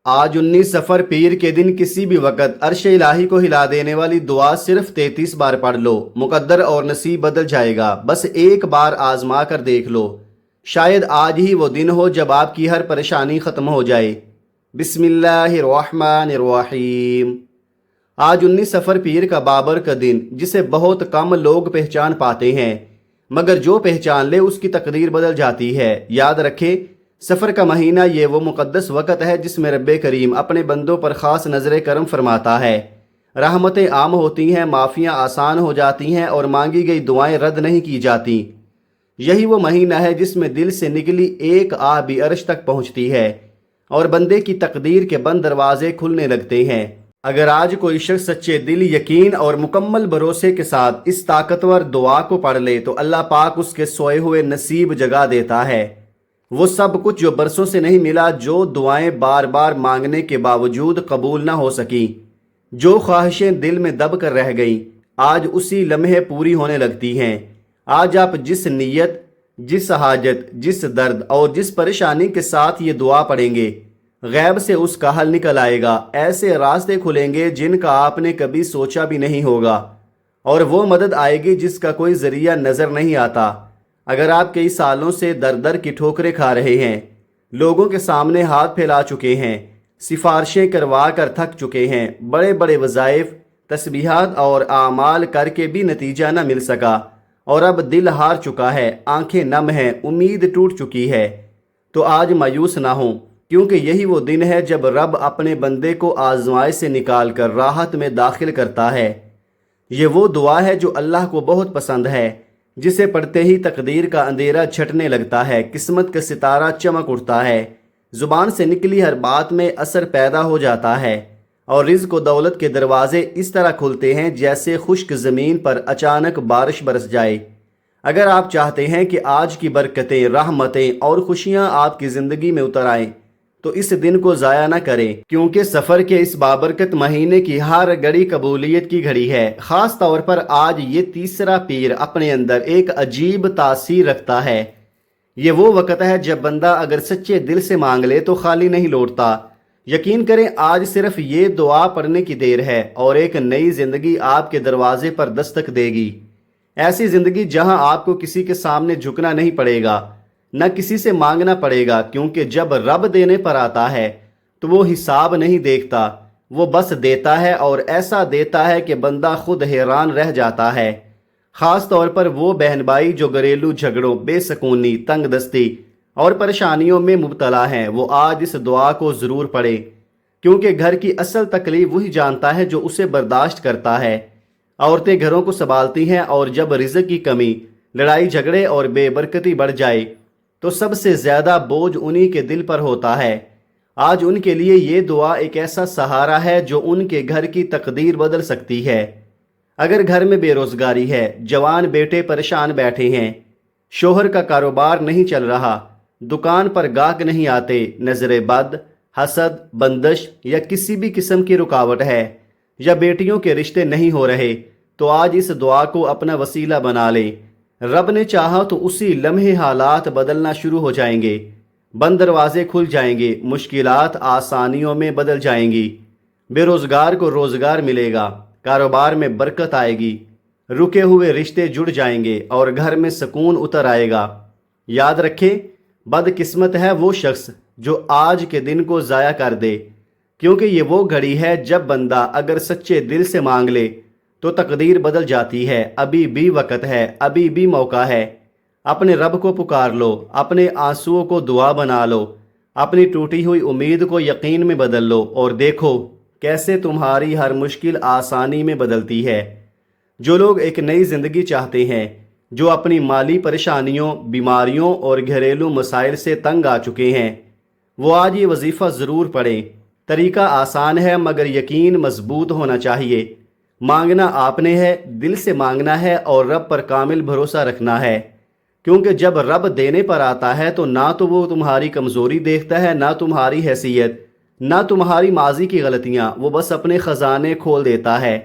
آج 19 سفر پیر کے دن کسی بھی وقت عرش الہی کو ہلا دینے والی دعا صرف 33 بار پڑھ لو، مقدر اور نصیب بدل جائے گا۔ بس ایک بار آزما کر دیکھ لو، شاید آج ہی وہ دن ہو جب آپ کی ہر پریشانی ختم ہو جائے۔ بسم اللہ الرحمن الرحیم۔ آج 19 سفر پیر کا بابر کا دن، جسے بہت کم لوگ پہچان پاتے ہیں، مگر جو پہچان لے اس کی تقدیر بدل جاتی ہے۔ یاد رکھے، سفر کا مہینہ یہ وہ مقدس وقت ہے جس میں رب کریم اپنے بندوں پر خاص نظر کرم فرماتا ہے۔ رحمتیں عام ہوتی ہیں، معافیاں آسان ہو جاتی ہیں اور مانگی گئی دعائیں رد نہیں کی جاتی۔ یہی وہ مہینہ ہے جس میں دل سے نکلی ایک آہ بھی عرش تک پہنچتی ہے اور بندے کی تقدیر کے بند دروازے کھلنے لگتے ہیں۔ اگر آج کوئی شخص سچے دل، یقین اور مکمل بھروسے کے ساتھ اس طاقتور دعا کو پڑھ لے تو اللہ پاک اس کے سوئے ہوئے نصیب جگا دیتا ہے۔ وہ سب کچھ جو برسوں سے نہیں ملا، جو دعائیں بار بار مانگنے کے باوجود قبول نہ ہو سکیں، جو خواہشیں دل میں دب کر رہ گئیں، آج اسی لمحے پوری ہونے لگتی ہیں۔ آج آپ جس نیت، جس حاجت، جس درد اور جس پریشانی کے ساتھ یہ دعا پڑھیں گے، غیب سے اس کا حل نکل آئے گا۔ ایسے راستے کھلیں گے جن کا آپ نے کبھی سوچا بھی نہیں ہوگا، اور وہ مدد آئے گی جس کا کوئی ذریعہ نظر نہیں آتا۔ اگر آپ کئی سالوں سے در در کی ٹھوکریں کھا رہے ہیں، لوگوں کے سامنے ہاتھ پھیلا چکے ہیں، سفارشیں کروا کر تھک چکے ہیں، بڑے بڑے وظائف، تسبیحات اور اعمال کر کے بھی نتیجہ نہ مل سکا، اور اب دل ہار چکا ہے، آنکھیں نم ہیں، امید ٹوٹ چکی ہے، تو آج مایوس نہ ہوں، کیونکہ یہی وہ دن ہے جب رب اپنے بندے کو آزمائش سے نکال کر راحت میں داخل کرتا ہے۔ یہ وہ دعا ہے جو اللہ کو بہت پسند ہے، جسے پڑھتے ہی تقدیر کا اندھیرا چھٹنے لگتا ہے، قسمت کا ستارہ چمک اٹھتا ہے، زبان سے نکلی ہر بات میں اثر پیدا ہو جاتا ہے، اور رزق و دولت کے دروازے اس طرح کھلتے ہیں جیسے خشک زمین پر اچانک بارش برس جائے۔ اگر آپ چاہتے ہیں کہ آج کی برکتیں، رحمتیں اور خوشیاں آپ کی زندگی میں اتر آئیں تو اس دن کو ضائع نہ کریں، کیونکہ سفر کے اس بابرکت مہینے کی ہر گھڑی قبولیت کی گھڑی ہے۔ خاص طور پر آج یہ تیسرا پیر اپنے اندر ایک عجیب تاثیر رکھتا ہے۔ یہ وہ وقت ہے جب بندہ اگر سچے دل سے مانگ لے تو خالی نہیں لوٹتا۔ یقین کریں، آج صرف یہ دعا پڑھنے کی دیر ہے اور ایک نئی زندگی آپ کے دروازے پر دستک دے گی۔ ایسی زندگی جہاں آپ کو کسی کے سامنے جھکنا نہیں پڑے گا، نہ کسی سے مانگنا پڑے گا، کیونکہ جب رب دینے پر آتا ہے تو وہ حساب نہیں دیکھتا، وہ بس دیتا ہے، اور ایسا دیتا ہے کہ بندہ خود حیران رہ جاتا ہے۔ خاص طور پر وہ بہن بھائی جو گھریلو جھگڑوں، بے سکونی، تنگ دستی اور پریشانیوں میں مبتلا ہیں، وہ آج اس دعا کو ضرور پڑھیں، کیونکہ گھر کی اصل تکلیف وہی جانتا ہے جو اسے برداشت کرتا ہے۔ عورتیں گھروں کو سنبھالتی ہیں، اور جب رزق کی کمی، لڑائی جھگڑے اور بے برکتی بڑھ جائے تو سب سے زیادہ بوجھ انہی کے دل پر ہوتا ہے۔ آج ان کے لیے یہ دعا ایک ایسا سہارا ہے جو ان کے گھر کی تقدیر بدل سکتی ہے۔ اگر گھر میں بے روزگاری ہے، جوان بیٹے پریشان بیٹھے ہیں، شوہر کا کاروبار نہیں چل رہا، دکان پر گاہک نہیں آتے، نظر بد، حسد، بندش یا کسی بھی قسم کی رکاوٹ ہے، یا بیٹیوں کے رشتے نہیں ہو رہے، تو آج اس دعا کو اپنا وسیلہ بنا لیں۔ رب نے چاہا تو اسی لمحے حالات بدلنا شروع ہو جائیں گے، بند دروازے کھل جائیں گے، مشکلات آسانیوں میں بدل جائیں گی، بے روزگار کو روزگار ملے گا، کاروبار میں برکت آئے گی، رکے ہوئے رشتے جڑ جائیں گے اور گھر میں سکون اتر آئے گا۔ یاد رکھیں، بد قسمت ہے وہ شخص جو آج کے دن کو ضائع کر دے، کیونکہ یہ وہ گھڑی ہے جب بندہ اگر سچے دل سے مانگ لے تو تقدیر بدل جاتی ہے۔ ابھی بھی وقت ہے، ابھی بھی موقع ہے۔ اپنے رب کو پکار لو، اپنے آنسوؤں کو دعا بنا لو، اپنی ٹوٹی ہوئی امید کو یقین میں بدل لو، اور دیکھو کیسے تمہاری ہر مشکل آسانی میں بدلتی ہے۔ جو لوگ ایک نئی زندگی چاہتے ہیں، جو اپنی مالی پریشانیوں، بیماریوں اور گھریلو مسائل سے تنگ آ چکے ہیں، وہ آج یہ وظیفہ ضرور پڑھیں۔ طریقہ آسان ہے، مگر یقین مضبوط ہونا چاہیے۔ مانگنا آپ نے ہے، دل سے مانگنا ہے اور رب پر کامل بھروسہ رکھنا ہے، کیونکہ جب رب دینے پر آتا ہے تو نہ تو وہ تمہاری کمزوری دیکھتا ہے، نہ تمہاری حیثیت، نہ تمہاری ماضی کی غلطیاں، وہ بس اپنے خزانے کھول دیتا ہے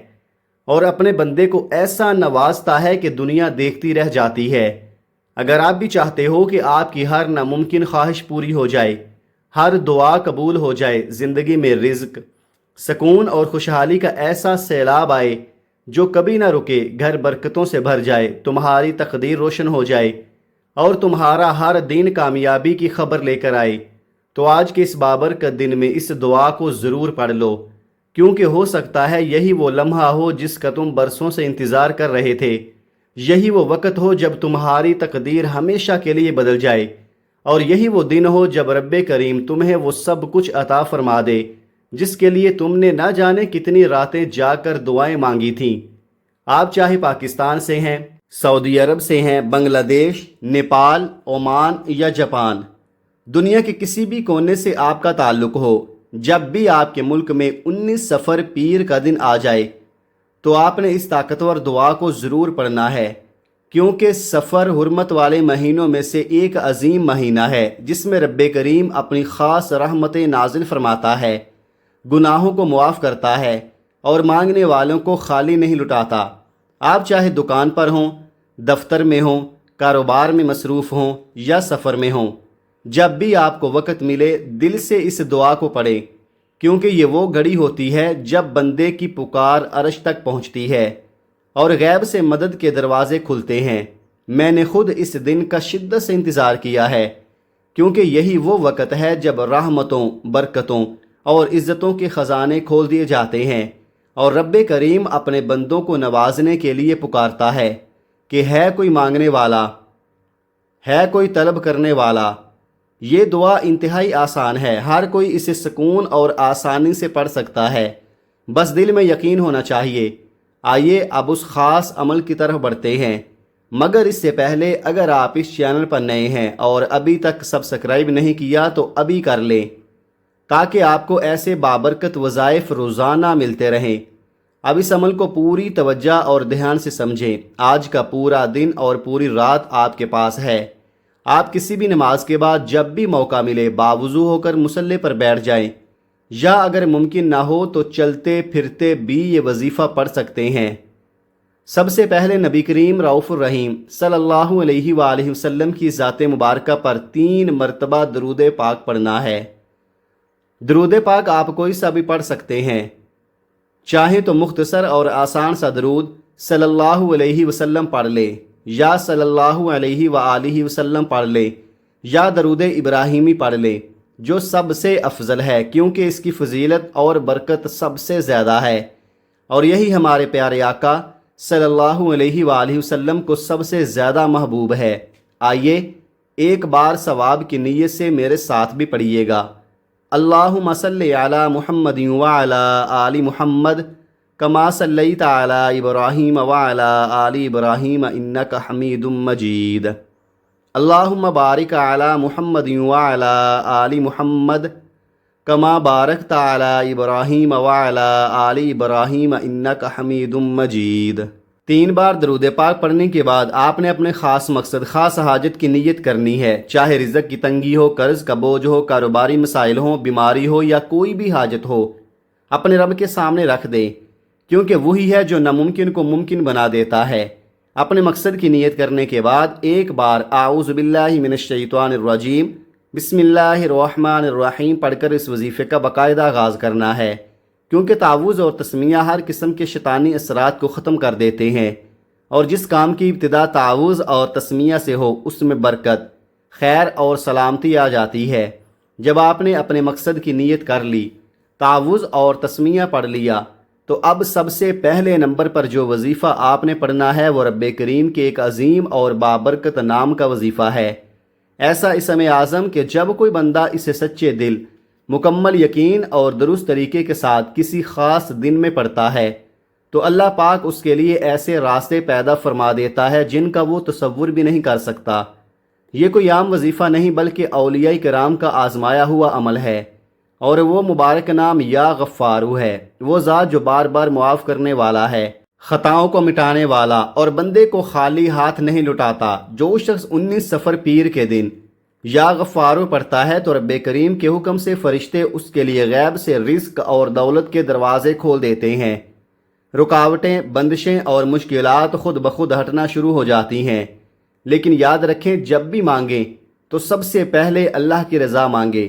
اور اپنے بندے کو ایسا نوازتا ہے کہ دنیا دیکھتی رہ جاتی ہے۔ اگر آپ بھی چاہتے ہو کہ آپ کی ہر ناممکن خواہش پوری ہو جائے، ہر دعا قبول ہو جائے، زندگی میں رزق، سکون اور خوشحالی کا ایسا سیلاب آئے جو کبھی نہ رکے، گھر برکتوں سے بھر جائے، تمہاری تقدیر روشن ہو جائے اور تمہارا ہر دن کامیابی کی خبر لے کر آئے، تو آج کے اس بابرکت دن میں اس دعا کو ضرور پڑھ لو، کیونکہ ہو سکتا ہے یہی وہ لمحہ ہو جس کا تم برسوں سے انتظار کر رہے تھے، یہی وہ وقت ہو جب تمہاری تقدیر ہمیشہ کے لیے بدل جائے، اور یہی وہ دن ہو جب رب کریم تمہیں وہ سب کچھ عطا فرما دے جس کے لیے تم نے نہ جانے کتنی راتیں جا کر دعائیں مانگی تھیں۔ آپ چاہے پاکستان سے ہیں، سعودی عرب سے ہیں، بنگلہ دیش، نیپال، عمان یا جاپان، دنیا کے کسی بھی کونے سے آپ کا تعلق ہو، جب بھی آپ کے ملک میں 19 صفر پیر کا دن آ جائے تو آپ نے اس طاقتور دعا کو ضرور پڑھنا ہے، کیونکہ سفر حرمت والے مہینوں میں سے ایک عظیم مہینہ ہے جس میں رب کریم اپنی خاص رحمتیں نازل فرماتا ہے، گناہوں کو معاف کرتا ہے اور مانگنے والوں کو خالی نہیں لٹاتا۔ آپ چاہے دکان پر ہوں، دفتر میں ہوں، کاروبار میں مصروف ہوں یا سفر میں ہوں، جب بھی آپ کو وقت ملے دل سے اس دعا کو پڑھیں، کیونکہ یہ وہ گھڑی ہوتی ہے جب بندے کی پکار عرش تک پہنچتی ہے اور غیب سے مدد کے دروازے کھلتے ہیں۔ میں نے خود اس دن کا شدت سے انتظار کیا ہے، کیونکہ یہی وہ وقت ہے جب رحمتوں، برکتوں اور عزتوں کے خزانے کھول دیے جاتے ہیں، اور رب کریم اپنے بندوں کو نوازنے کے لیے پکارتا ہے کہ ہے کوئی مانگنے والا، ہے کوئی طلب کرنے والا۔ یہ دعا انتہائی آسان ہے، ہر کوئی اسے سکون اور آسانی سے پڑھ سکتا ہے، بس دل میں یقین ہونا چاہیے۔ آئیے اب اس خاص عمل کی طرف بڑھتے ہیں، مگر اس سے پہلے اگر آپ اس چینل پر نئے ہیں اور ابھی تک سبسکرائب نہیں کیا تو ابھی کر لیں، تاکہ آپ کو ایسے بابرکت وظائف روزانہ ملتے رہیں۔ اب اس عمل کو پوری توجہ اور دھیان سے سمجھیں۔ آج کا پورا دن اور پوری رات آپ کے پاس ہے۔ آپ کسی بھی نماز کے بعد جب بھی موقع ملے باوضو ہو کر مصلی پر بیٹھ جائیں، یا اگر ممکن نہ ہو تو چلتے پھرتے بھی یہ وظیفہ پڑھ سکتے ہیں۔ سب سے پہلے نبی کریم رؤوف الرحیم صلی اللہ علیہ وآلہ وسلم کی ذات مبارکہ پر 3 مرتبہ درود پاک پڑھنا ہے۔ درود پاک آپ کوئی سا بھی پڑھ سکتے ہیں، چاہیں تو مختصر اور آسان سا درود صلی اللہ علیہ وسلم پڑھ لیں، یا صلی اللہ علیہ وآلہ وسلم پڑھ لیں، یا درود ابراہیمی پڑھ لیں، جو سب سے افضل ہے کیونکہ اس کی فضیلت اور برکت سب سے زیادہ ہے، اور یہی ہمارے پیارے آقا صلی اللہ علیہ وآلہ وسلم کو سب سے زیادہ محبوب ہے۔ آئیے ایک بار ثواب کی نیت سے میرے ساتھ بھی پڑھیے گا۔ اللہم صلی علی محمد وعلی آل محمد کما صلیت علی ابراہیم وعلی آل ابراہیم انک حمید مجید۔ اللہم بارک علی محمد وعلی آل محمد کما بارکت علی ابراہیم وعلی آل ابراہیم انک حمید مجید۔ 3 بار درود پاک پڑھنے کے بعد آپ نے اپنے خاص مقصد، خاص حاجت کی نیت کرنی ہے، چاہے رزق کی تنگی ہو، قرض کا بوجھ ہو، کاروباری مسائل ہوں، بیماری ہو یا کوئی بھی حاجت ہو، اپنے رب کے سامنے رکھ دیں، کیونکہ وہی ہے جو ناممکن کو ممکن بنا دیتا ہے۔ اپنے مقصد کی نیت کرنے کے بعد ایک بار اعوذ باللہ من الشیطان الرجیم بسم اللہ الرحمن الرحیم پڑھ کر اس وظیفے کا باقاعدہ آغاز کرنا ہے، کیونکہ تعوذ اور تسمیہ ہر قسم کے شیطانی اثرات کو ختم کر دیتے ہیں، اور جس کام کی ابتدا تعوذ اور تسمیہ سے ہو اس میں برکت، خیر اور سلامتی آ جاتی ہے۔ جب آپ نے اپنے مقصد کی نیت کر لی، تعوذ اور تسمیہ پڑھ لیا، تو اب سب سے پہلے نمبر پر جو وظیفہ آپ نے پڑھنا ہے وہ رب کریم کے ایک عظیم اور بابرکت نام کا وظیفہ ہے، ایسا اسم اعظم کہ جب کوئی بندہ اسے سچے دل، مکمل یقین اور درست طریقے کے ساتھ کسی خاص دن میں پڑھتا ہے تو اللہ پاک اس کے لیے ایسے راستے پیدا فرما دیتا ہے جن کا وہ تصور بھی نہیں کر سکتا۔ یہ کوئی عام وظیفہ نہیں بلکہ اولیاء کرام کا آزمایا ہوا عمل ہے، اور وہ مبارک نام یا غفارو ہے، وہ ذات جو بار بار معاف کرنے والا ہے، خطاؤں کو مٹانے والا اور بندے کو خالی ہاتھ نہیں لٹاتا۔ جو شخص 19 صفر پیر کے دن یا غفارو پڑھتا ہے تو رب کریم کے حکم سے فرشتے اس کے لیے غیب سے رزق اور دولت کے دروازے کھول دیتے ہیں، رکاوٹیں، بندشیں اور مشکلات خود بخود ہٹنا شروع ہو جاتی ہیں۔ لیکن یاد رکھیں جب بھی مانگیں تو سب سے پہلے اللہ کی رضا مانگیں،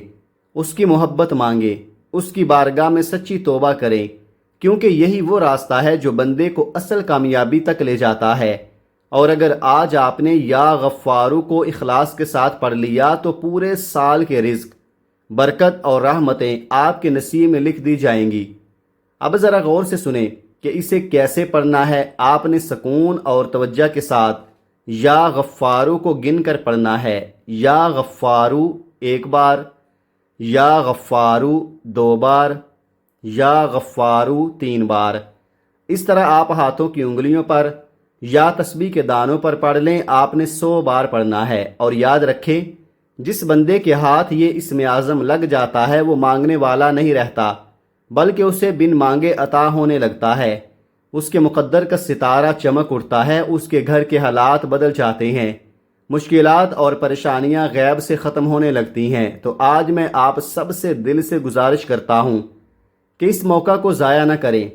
اس کی محبت مانگیں، اس کی بارگاہ میں سچی توبہ کریں، کیونکہ یہی وہ راستہ ہے جو بندے کو اصل کامیابی تک لے جاتا ہے۔ اور اگر آج آپ نے یا غفارو کو اخلاص کے ساتھ پڑھ لیا تو پورے سال کے رزق، برکت اور رحمتیں آپ کے نصیب میں لکھ دی جائیں گی۔ اب ذرا غور سے سنیں کہ اسے کیسے پڑھنا ہے۔ آپ نے سکون اور توجہ کے ساتھ یا غفارو کو گن کر پڑھنا ہے۔ یا غفارو ایک بار، یا غفارو دو بار، یا غفارو تین بار۔ اس طرح آپ ہاتھوں کی انگلیوں پر یا تسبیح کے دانوں پر پڑھ لیں۔ آپ نے 100 بار پڑھنا ہے۔ اور یاد رکھیں، جس بندے کے ہاتھ یہ اسم اعظم لگ جاتا ہے وہ مانگنے والا نہیں رہتا، بلکہ اسے بن مانگے عطا ہونے لگتا ہے۔ اس کے مقدر کا ستارہ چمک اٹھتا ہے، اس کے گھر کے حالات بدل جاتے ہیں، مشکلات اور پریشانیاں غیب سے ختم ہونے لگتی ہیں۔ تو آج میں آپ سب سے دل سے گزارش کرتا ہوں کہ اس موقع کو ضائع نہ کریں،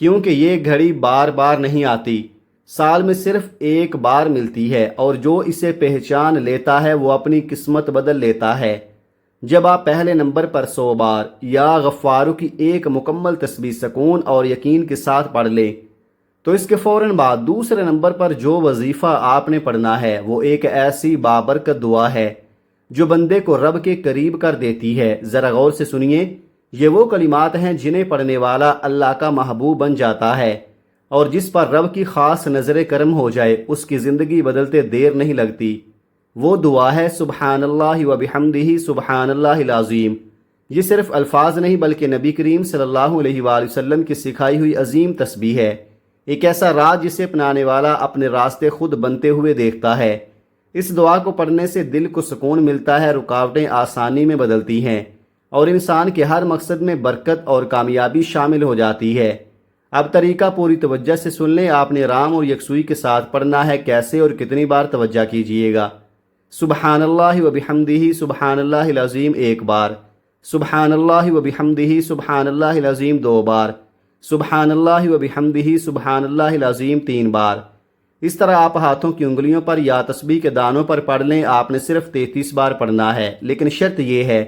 کیونکہ یہ گھڑی بار بار نہیں آتی، سال میں صرف ایک بار ملتی ہے، اور جو اسے پہچان لیتا ہے وہ اپنی قسمت بدل لیتا ہے۔ جب آپ پہلے نمبر پر 100 بار یا غفارو کی ایک مکمل تسبیح سکون اور یقین کے ساتھ پڑھ لیں تو اس کے فوراً بعد دوسرے نمبر پر جو وظیفہ آپ نے پڑھنا ہے وہ ایک ایسی بابرکت دعا ہے جو بندے کو رب کے قریب کر دیتی ہے۔ ذرا غور سے سنیے، یہ وہ کلمات ہیں جنہیں پڑھنے والا اللہ کا محبوب بن جاتا ہے، اور جس پر رب کی خاص نظر کرم ہو جائے اس کی زندگی بدلتے دیر نہیں لگتی۔ وہ دعا ہے سبحان اللہ و بحمدہ سبحان اللہ العظیم۔ یہ صرف الفاظ نہیں بلکہ نبی کریم صلی اللہ علیہ وآلہ وسلم کی سکھائی ہوئی عظیم تسبیح ہے، ایک ایسا راز جسے اپنانے والا اپنے راستے خود بنتے ہوئے دیکھتا ہے۔ اس دعا کو پڑھنے سے دل کو سکون ملتا ہے، رکاوٹیں آسانی میں بدلتی ہیں، اور انسان کے ہر مقصد میں برکت اور کامیابی شامل ہو جاتی ہے۔ اب طریقہ پوری توجہ سے سن لیں۔ آپ نے آرام اور یکسوئی کے ساتھ پڑھنا ہے۔ کیسے اور کتنی بار؟ توجہ کیجئے گا۔ سبحان اللہ و بحمدہ سبحان اللہ العظیم ایک بار، سبحان اللہ و بحمدہ سبحان اللہ العظیم دو بار، سبحان اللہ و بحمدہ سبحان اللہ العظیم تین بار۔ اس طرح آپ ہاتھوں کی انگلیوں پر یا تسبیح کے دانوں پر پڑھ لیں۔ آپ نے صرف 33 بار پڑھنا ہے، لیکن شرط یہ ہے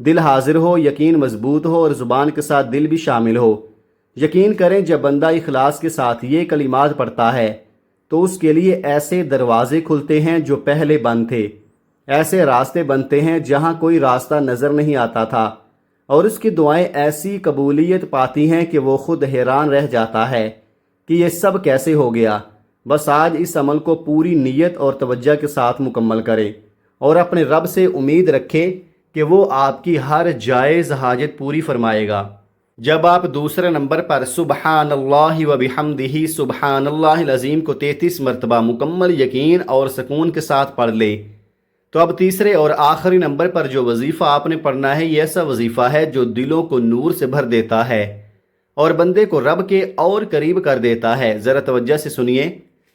دل حاضر ہو، یقین مضبوط ہو، اور زبان کے ساتھ دل بھی شامل ہو۔ یقین کریں جب بندہ اخلاص کے ساتھ یہ کلمات پڑھتا ہے تو اس کے لیے ایسے دروازے کھلتے ہیں جو پہلے بند تھے، ایسے راستے بنتے ہیں جہاں کوئی راستہ نظر نہیں آتا تھا، اور اس کی دعائیں ایسی قبولیت پاتی ہیں کہ وہ خود حیران رہ جاتا ہے کہ یہ سب کیسے ہو گیا۔ بس آج اس عمل کو پوری نیت اور توجہ کے ساتھ مکمل کریں، اور اپنے رب سے امید رکھیں کہ وہ آپ کی ہر جائز حاجت پوری فرمائے گا۔ جب آپ دوسرے نمبر پر سبحان اللہ و بحمدہ سبحان اللہ العظیم کو 33 مرتبہ مکمل یقین اور سکون کے ساتھ پڑھ لیں تو اب تیسرے اور آخری نمبر پر جو وظیفہ آپ نے پڑھنا ہے یہ ایسا وظیفہ ہے جو دلوں کو نور سے بھر دیتا ہے اور بندے کو رب کے اور قریب کر دیتا ہے۔ ذرا توجہ سے سنیے۔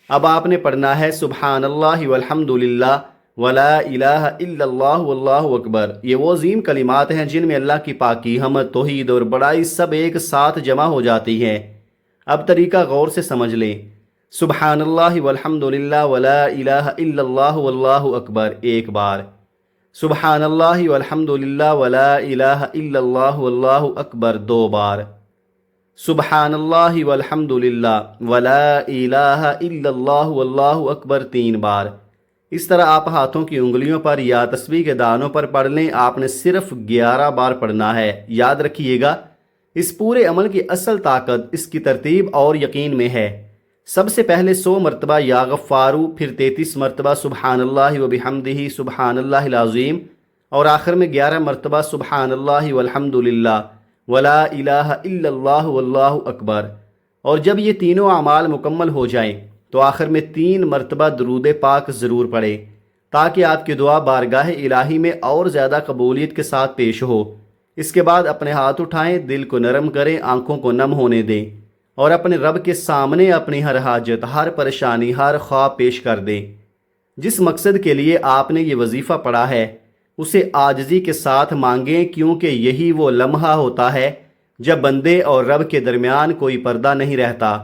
اب آپ نے پڑھنا ہے سبحان اللہ والحمد للہ ولا الہ الا اللہ واللہ اکبر۔ یہ وہ عظیم کلمات ہیں جن میں اللہ کی پاکی، حمد، توحید اور بڑائی سب ایک ساتھ جمع ہو جاتی ہیں۔ اب طریقہ غور سے سمجھ لیں۔ سبحان اللہ والحمد للہ ولا الہ الا اللہ واللہ اکبر ایک بار، سبحان اللہ والحمد للہ ولا الہ الا اللہ واللہ اکبر دو بار، سبحان اللہ والحمد للہ ولا الہ الا اللہ واللہ اکبر تین بار۔ اس طرح آپ ہاتھوں کی انگلیوں پر یا تسبیح کے دانوں پر پڑھ لیں۔ آپ نے صرف 11 بار پڑھنا ہے۔ یاد رکھیے گا اس پورے عمل کی اصل طاقت اس کی ترتیب اور یقین میں ہے۔ سب سے پہلے 100 مرتبہ یا غفارو، پھر 33 مرتبہ سبحان اللہ و بحمدہ سبحان اللہ العظیم، اور آخر میں 11 مرتبہ سبحان اللہ والحمد للہ ولا الہ الا اللہ واللہ اکبر۔ اور جب یہ تینوں اعمال مکمل ہو جائیں تو آخر میں 3 مرتبہ درود پاک ضرور پڑھیں تاکہ آپ کی دعا بارگاہ الہی میں اور زیادہ قبولیت کے ساتھ پیش ہو۔ اس کے بعد اپنے ہاتھ اٹھائیں، دل کو نرم کریں، آنکھوں کو نم ہونے دیں، اور اپنے رب کے سامنے اپنی ہر حاجت، ہر پریشانی، ہر خواب پیش کر دیں۔ جس مقصد کے لیے آپ نے یہ وظیفہ پڑھا ہے اسے عاجزی کے ساتھ مانگیں، کیونکہ یہی وہ لمحہ ہوتا ہے جب بندے اور رب کے درمیان کوئی پردہ نہیں رہتا،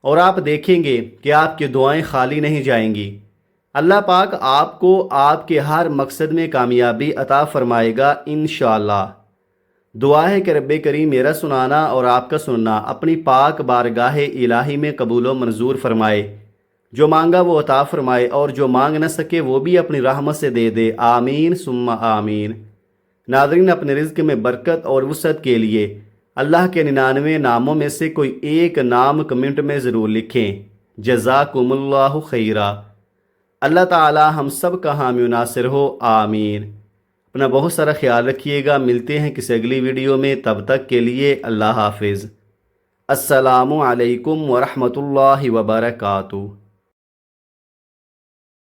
اور آپ دیکھیں گے کہ آپ کی دعائیں خالی نہیں جائیں گی۔ اللہ پاک آپ کو آپ کے ہر مقصد میں کامیابی عطا فرمائے گا انشاءاللہ۔ دعا ہے کہ رب کریم میرا سنانا اور آپ کا سننا اپنی پاک بارگاہ الہی میں قبول و منظور فرمائے، جو مانگا وہ عطا فرمائے اور جو مانگ نہ سکے وہ بھی اپنی رحمت سے دے دے، آمین ثم آمین۔ ناظرین، اپنے رزق میں برکت اور وسعت کے لیے اللہ کے 99 ناموں میں سے کوئی ایک نام کمنٹ میں ضرور لکھیں۔ جزاکم اللہ خیرہ۔ اللہ تعالی ہم سب کا حامی و ناصر ہو، آمین۔ اپنا بہت سارا خیال رکھیے گا، ملتے ہیں کسی اگلی ویڈیو میں، تب تک کے لیے اللہ حافظ۔ السلام علیکم ورحمۃ اللہ وبرکاتہ۔